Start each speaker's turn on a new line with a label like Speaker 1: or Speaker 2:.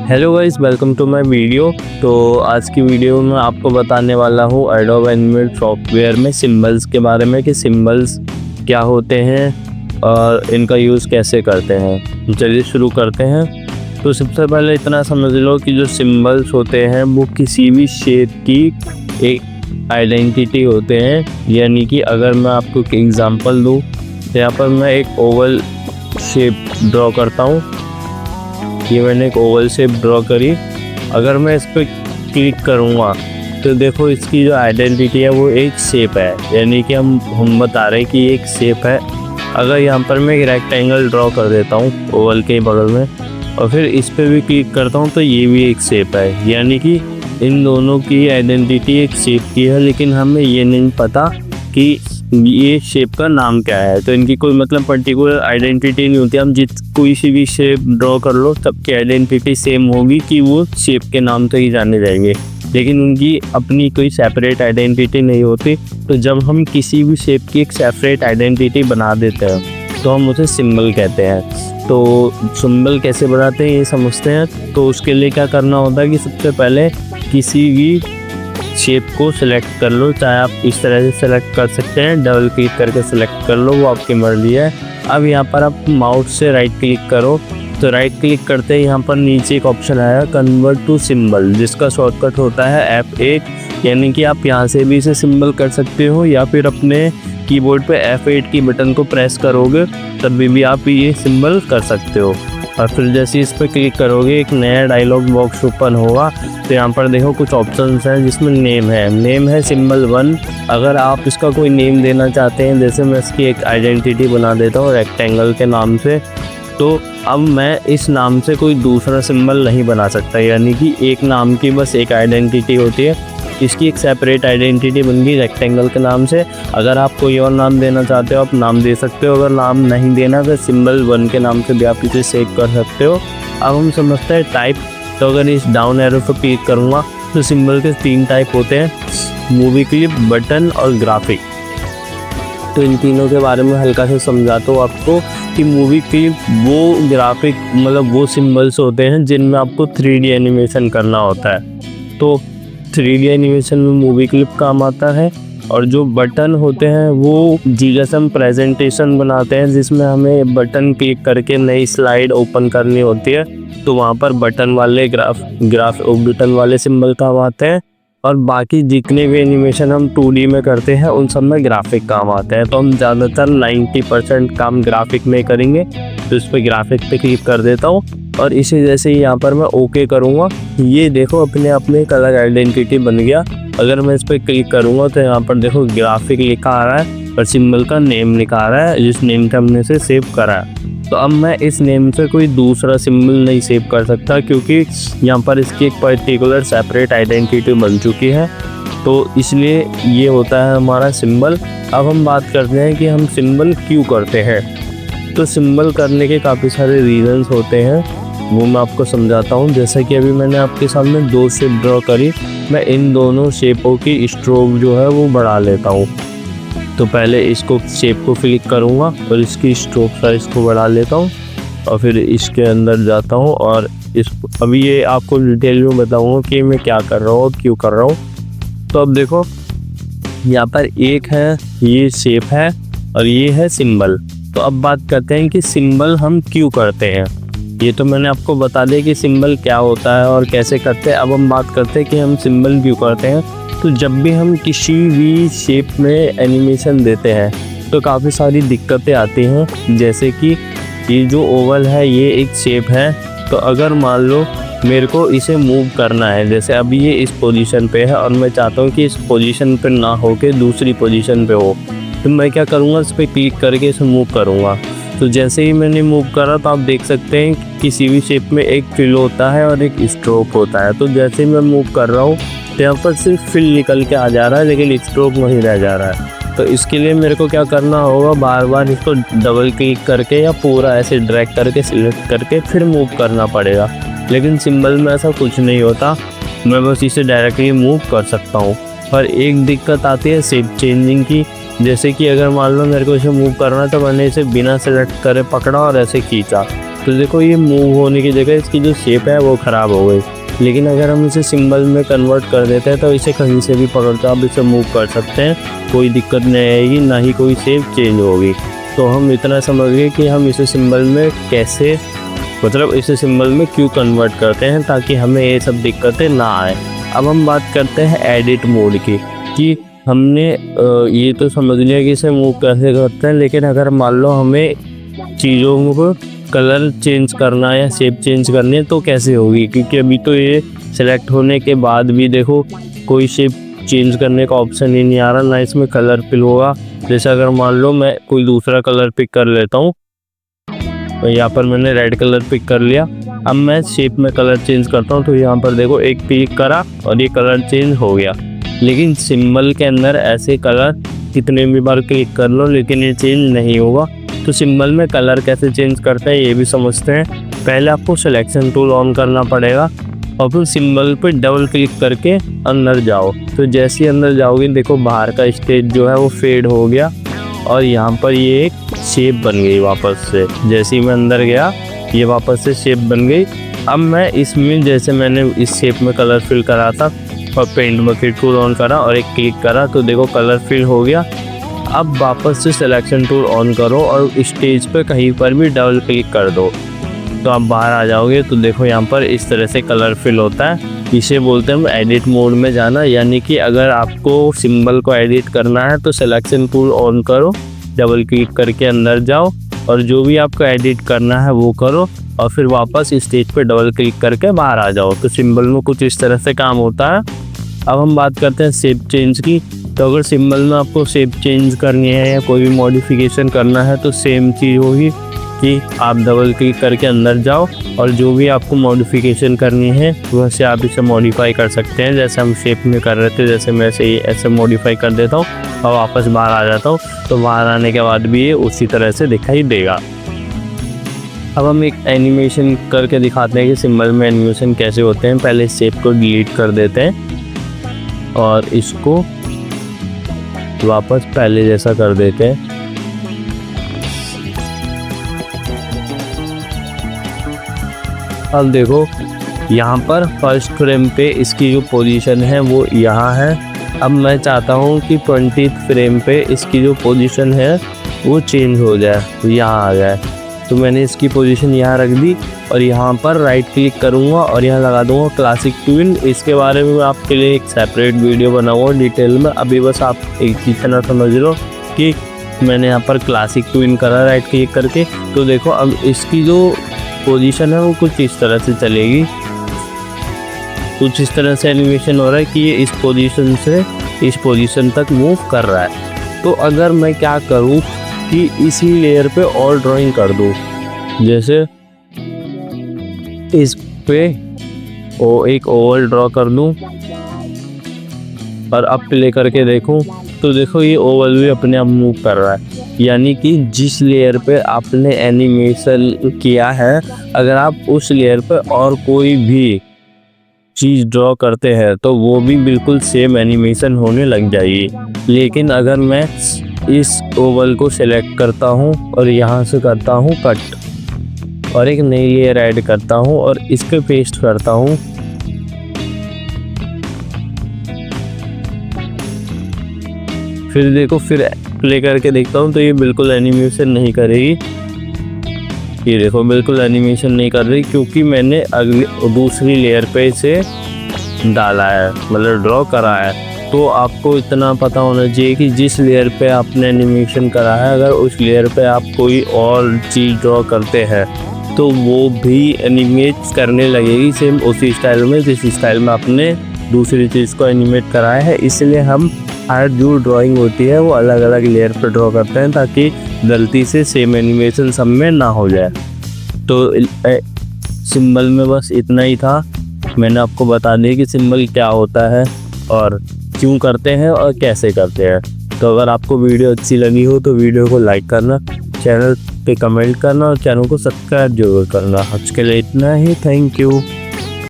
Speaker 1: Hello guys, welcome to my video. तो आज की वीडियो में आपको बताने वाला हूँ एडोब एनिमेट सॉफ्टवेयर में सिंबल्स के बारे में कि सिंबल्स क्या होते हैं और इनका यूज़ कैसे करते हैं। चलिए शुरू करते हैं। तो सबसे पहले इतना समझ लो कि जो सिंबल्स होते हैं वो किसी भी शेप की एक आइडेंटिटी होते हैं। यानी कि अगर मैं आपको एक एग्जांपल दूँ तो यहाँ पर मैं एक ओवल शेप ड्रॉ करता हूँ। ये मैंने एक ओवल शेप ड्रॉ करी। अगर मैं इस पर क्लिक करूँगा तो देखो इसकी जो आइडेंटिटी है वो एक शेप है, यानी कि हम बता रहे हैं कि एक शेप है। अगर यहाँ पर मैं एक रेक्टेंगल ड्रॉ कर देता हूँ ओवल के बगल में और फिर इस पर भी क्लिक करता हूँ तो ये भी एक शेप है, यानी कि इन दोनों की आइडेंटिटी एक शेप की है। लेकिन हमें ये नहीं पता कि ये शेप का नाम क्या है। तो इनकी कोई मतलब पर्टिकुलर आइडेंटिटी नहीं होती। हम कोई सी भी शेप ड्रॉ कर लो सबकी आइडेंटिटी सेम होगी कि वो शेप के नाम से ही जाने जाएंगे, लेकिन उनकी अपनी कोई सेपरेट आइडेंटिटी नहीं होती। तो जब हम किसी भी शेप की एक सेपरेट आइडेंटिटी बना देते हैं तो हम उसे सिंबल कहते हैं। तो सिंबल कैसे बनाते हैं ये समझते हैं। तो उसके लिए क्या करना होता है कि सबसे पहले किसी भी शेप को सिलेक्ट कर लो, चाहे आप इस तरह से सिलेक्ट कर सकते हैं, डबल क्लिक करके सिलेक्ट कर लो, वो आपकी मर्जी है। अब यहाँ पर आप माउस से राइट क्लिक करो तो राइट क्लिक करते ही यहाँ पर नीचे एक ऑप्शन आया कन्वर्ट टू सिंबल, जिसका शॉर्टकट होता है F8। यानी कि आप यहाँ से भी इसे सिंबल कर सकते हो या फिर अपने कीबोर्ड पे F8 की बटन को प्रेस करोगे तभी भी आप ये सिंबल कर सकते हो। और फिर जैसे इस पर क्लिक करोगे एक नया डायलॉग बॉक्स ओपन होगा। तो यहाँ पर देखो कुछ ऑप्शंस हैं जिसमें नेम है सिंबल 1। अगर आप इसका कोई नेम देना चाहते हैं, जैसे मैं इसकी एक आइडेंटिटी बना देता हूँ रेक्टेंगल के नाम से, तो अब मैं इस नाम से कोई दूसरा सिंबल नहीं बना सकता। यानी कि एक नाम की बस एक आइडेंटिटी होती है, इसकी एक सेपरेट आइडेंटिटी बन गई रेक्टेंगल के नाम से। अगर आप कोई और नाम देना चाहते हो आप नाम दे सकते हो, अगर नाम नहीं देना तो सिंबल 1 के नाम से भी आप इसे सेव कर सकते हो। अब हम समझते हैं टाइप। तो अगर इस डाउन एरो पर क्लिक करूँगा तो सिंबल के 3 टाइप होते हैं, मूवी क्लिप, बटन और ग्राफिक। तो इन तीनों के बारे में हल्का से समझाता हूँ आपको कि मूवी क्लिप वो ग्राफिक मतलब वो सिंबल्स होते हैं जिनमें आपको 3D एनिमेशन करना होता है। तो 3D एनिमेशन में मूवी क्लिप काम आता है। और जो बटन होते हैं वो जीएसएम प्रेजेंटेशन बनाते हैं जिसमें हमें बटन क्लिक करके नई स्लाइड ओपन करनी होती है, तो वहाँ पर बटन वाले बटन वाले सिंबल काम आते हैं। और बाकी जितने भी एनिमेशन हम 2D में करते हैं उन सब में ग्राफिक काम आते हैं। तो हम ज़्यादातर 90% काम ग्राफिक में करेंगे। तो इस पर ग्राफिक पे क्लिक कर देता हूँ और इसे जैसे ही यहाँ पर मैं ओके करूँगा, ये देखो अपने आप में एक अलग आइडेंटिटी बन गया। अगर मैं इस पर क्लिक करूँगा तो यहाँ पर देखो ग्राफिक लिखा आ रहा है और सिंबल का नेम लिखा आ रहा है जिस नेम से हमने इसे सेव करा है। तो अब मैं इस नेम से कोई दूसरा सिंबल नहीं सेव कर सकता क्योंकि यहाँ पर इसकी एक पर्टिकुलर सेपरेट आइडेंटिटी बन चुकी है। तो इसलिए ये होता है हमारा सिंबल। अब हम बात करते हैं कि हम सिंबल क्यों करते हैं। तो सिंबल करने के काफ़ी सारे रीजंस होते हैं, वो मैं आपको समझाता हूँ। जैसा कि अभी मैंने आपके सामने 2 शेप ड्रॉ करी, मैं इन दोनों शेपों की स्ट्रोक जो है वो बढ़ा लेता हूँ। तो पहले इसको शेप को क्लिक करूँगा और इसकी स्ट्रोक साइज को बढ़ा लेता हूँ और फिर इसके अंदर जाता हूँ और अभी ये आपको डिटेल में बताऊँगा कि मैं क्या कर रहा हूँ और क्यों कर रहा हूँ। तो अब देखो यहाँ पर एक है ये शेप है और ये है सिंबल। तो अब बात करते हैं कि सिंबल हम क्यों करते हैं। ये तो मैंने आपको बता दिया कि सिंबल क्या होता है और कैसे करते हैं। अब हम बात करते हैं कि हम सिंबल क्यों करते हैं। तो जब भी हम किसी भी शेप में एनिमेशन देते हैं तो काफ़ी सारी दिक्कतें आती हैं। जैसे कि ये जो ओवल है ये एक शेप है, तो अगर मान लो मेरे को इसे मूव करना है, जैसे अभी ये इस पोजीशन पे है और मैं चाहता हूँ कि इस पोजीशन पे ना हो के दूसरी पोजीशन पे हो, तो मैं क्या करूँगा इस पर क्लिक करके इसे मूव करूँगा। तो जैसे ही मैंने मूव करा तो आप देख सकते हैं कि किसी भी शेप में एक फिल होता है और एक स्ट्रोक होता है। तो जैसे ही मैं मूव कर रहा हूँ तो यहाँ पर सिर्फ फिल निकल के आ जा रहा है लेकिन स्ट्रोक वहीं रह जा रहा है। तो इसके लिए मेरे को क्या करना होगा, बार बार इसको डबल क्लिक करके या पूरा ऐसे ड्रैग करके सिलेक्ट करके फिर मूव करना पड़ेगा। लेकिन सिंबल में ऐसा कुछ नहीं होता, मैं बस इसे डायरेक्टली मूव कर सकता हूँ। पर एक दिक्कत आती है शेप चेंजिंग की। जैसे कि अगर मान लो मेरे को इसे मूव करना है तो मैंने इसे बिना सेलेक्ट करे पकड़ा और ऐसे खींचा, तो तो देखो ये मूव होने की जगह इसकी जो शेप है वो ख़राब हो गई। लेकिन अगर हम इसे सिंबल में कन्वर्ट कर देते हैं तो इसे कहीं से भी पकड़ कर आप इसे मूव कर सकते हैं, कोई दिक्कत नहीं आएगी, ना ही कोई शेप चेंज होगी। तो हम इतना समझ गए कि हम इसे सिंबल में कैसे, मतलब इसे सिंबल में क्यों कन्वर्ट करते हैं, ताकि हमें ये सब दिक्कतें ना आए। अब हम बात करते हैं एडिट मोड की, कि हमने ये तो समझ लिया कि इसे मूव कैसे करते हैं, लेकिन अगर मान लो हमें चीज़ों को कलर चेंज करना है या शेप चेंज करनी है तो कैसे होगी, क्योंकि अभी तो ये सेलेक्ट होने के बाद भी देखो कोई शेप चेंज करने का ऑप्शन ही नहीं आ रहा, ना इसमें कलर फिल होगा। जैसे अगर मान लो मैं कोई दूसरा कलर पिक कर लेता हूँ, तो यहाँ पर मैंने रेड कलर पिक कर लिया। अब मैं शेप में कलर चेंज करता हूँ तो यहाँ पर देखो एक क्लिक करा और ये कलर चेंज हो गया। लेकिन सिंबल के अंदर ऐसे कलर कितने भी बार क्लिक कर लो लेकिन ये चेंज नहीं होगा। तो सिंबल में कलर कैसे चेंज करते हैं ये भी समझते हैं। पहले आपको सिलेक्शन टूल ऑन करना पड़ेगा और फिर सिंबल पर डबल क्लिक करके अंदर जाओ। तो जैसे ही अंदर जाओगे देखो बाहर का स्टेज जो है वो फेड हो गया और यहाँ पर ये एक शेप बन गई वापस से। जैसे ही मैं अंदर गया ये वापस से शेप बन गई। अब मैं इसमें जैसे मैंने इस शेप में कलर फिल करा था और पेंट बकेट टूल ऑन करा और एक क्लिक करा तो देखो कलर फिल हो गया। अब वापस से सिलेक्शन टूल ऑन करो और स्टेज पे कहीं पर भी डबल क्लिक कर दो तो आप बाहर आ जाओगे। तो देखो यहाँ पर इस तरह से कलर फिल होता है। इसे बोलते हैं हम एडिट मोड में जाना, यानी कि अगर आपको सिंबल को एडिट करना है तो सिलेक्शन टूल ऑन करो, डबल क्लिक करके अंदर जाओ और जो भी आपको एडिट करना है वो करो और फिर वापस स्टेज पे डबल क्लिक करके बाहर आ जाओ। तो सिंबल में कुछ इस तरह से काम होता है। अब हम बात करते हैं शेप चेंज की। तो अगर सिंबल में आपको शेप चेंज करनी है या कोई भी मॉडिफिकेशन करना है तो सेम चीज़ होगी कि आप डबल क्लिक करके अंदर जाओ और जो भी आपको मॉडिफिकेशन करनी है वैसे आप इसे मॉडिफाई कर सकते हैं। जैसे हम शेप में कर रहे थे, जैसे मैं ऐसे मॉडिफाई कर देता हूँ और वापस बाहर आ जाता हूँ तो बाहर आने के बाद भी ये उसी तरह से दिखाई देगा। अब हम एक एनिमेशन करके दिखाते हैं कि सिंबल में एनिमेशन कैसे होते हैं। पहले शेप को डिलीट कर देते हैं और इसको वापस पहले जैसा कर देते हैं। अब देखो यहाँ पर फर्स्ट फ्रेम पे इसकी जो पोजीशन है वो यहाँ है। अब मैं चाहता हूँ कि 20th फ्रेम पे इसकी जो पोजीशन है वो चेंज हो जाए, तो यहाँ आ जाए। तो मैंने इसकी पोजीशन यहाँ रख दी और यहाँ पर राइट क्लिक करूँगा और यहाँ लगा दूँगा क्लासिक ट्विन। इसके बारे में मैं आपके लिए एक सेपरेट वीडियो बनाऊँगा डिटेल में। अभी बस आप एक चीज़ ना समझ लो कि मैंने यहाँ पर क्लासिक ट्विन करा राइट क्लिक करके। तो देखो अब इसकी जो पोजीशन है वो कुछ इस तरह से चलेगी, कुछ इस तरह से एनिमेशन हो रहा है कि ये इस पोजीशन से इस पोजीशन तक मूव कर रहा है। तो अगर मैं क्या करूँ कि इसी लेयर पे और ड्राइंग कर दूँ, जैसे इस पे एक ओवल ड्रॉ कर दूँ और अब प्ले करके देखूँ तो देखो ये ओवल भी अपने आप मूव कर रहा है। यानी कि जिस लेयर पे आपने एनिमेशन किया है अगर आप उस लेयर पे और कोई भी चीज़ ड्रॉ करते हैं तो वो भी बिल्कुल सेम एनिमेशन होने लग जाएगी। लेकिन अगर मैं इस ओवल को सिलेक्ट करता हूँ और यहाँ से करता हूँ कट और एक नई लेयर ऐड करता हूँ और इस पे पेस्ट करता हूँ, फिर देखो फिर प्ले करके देखता हूँ तो ये बिल्कुल एनिमेशन नहीं करेगी। ये देखो बिल्कुल एनिमेशन नहीं कर रही क्योंकि मैंने अगली दूसरी लेयर पे इसे डाला है, मतलब ड्रॉ करा है। तो आपको इतना पता होना चाहिए कि जिस लेयर पे आपने एनिमेशन करा है अगर उस लेयर पे आप कोई और चीज़ ड्रॉ करते हैं तो वो भी एनिमेट करने लगेगी सेम उसी स्टाइल में जिस स्टाइल में आपने दूसरी चीज़ को एनिमेट कराया है। इसलिए हम हर जो ड्राइंग होती है वो अलग अलग लेयर पर ड्रॉ करते हैं ताकि गलती से सेम एनिमेशन सब में ना हो जाए। तो सिंबल में बस इतना ही था, मैंने आपको बता दिया कि सिंबल क्या होता है और क्यों करते हैं और कैसे करते हैं। तो अगर आपको वीडियो अच्छी लगी हो तो वीडियो को लाइक करना, चैनल पे कमेंट करना और चैनल को सब्सक्राइब जरूर करना। आज के लिए इतना ही, थैंक यू।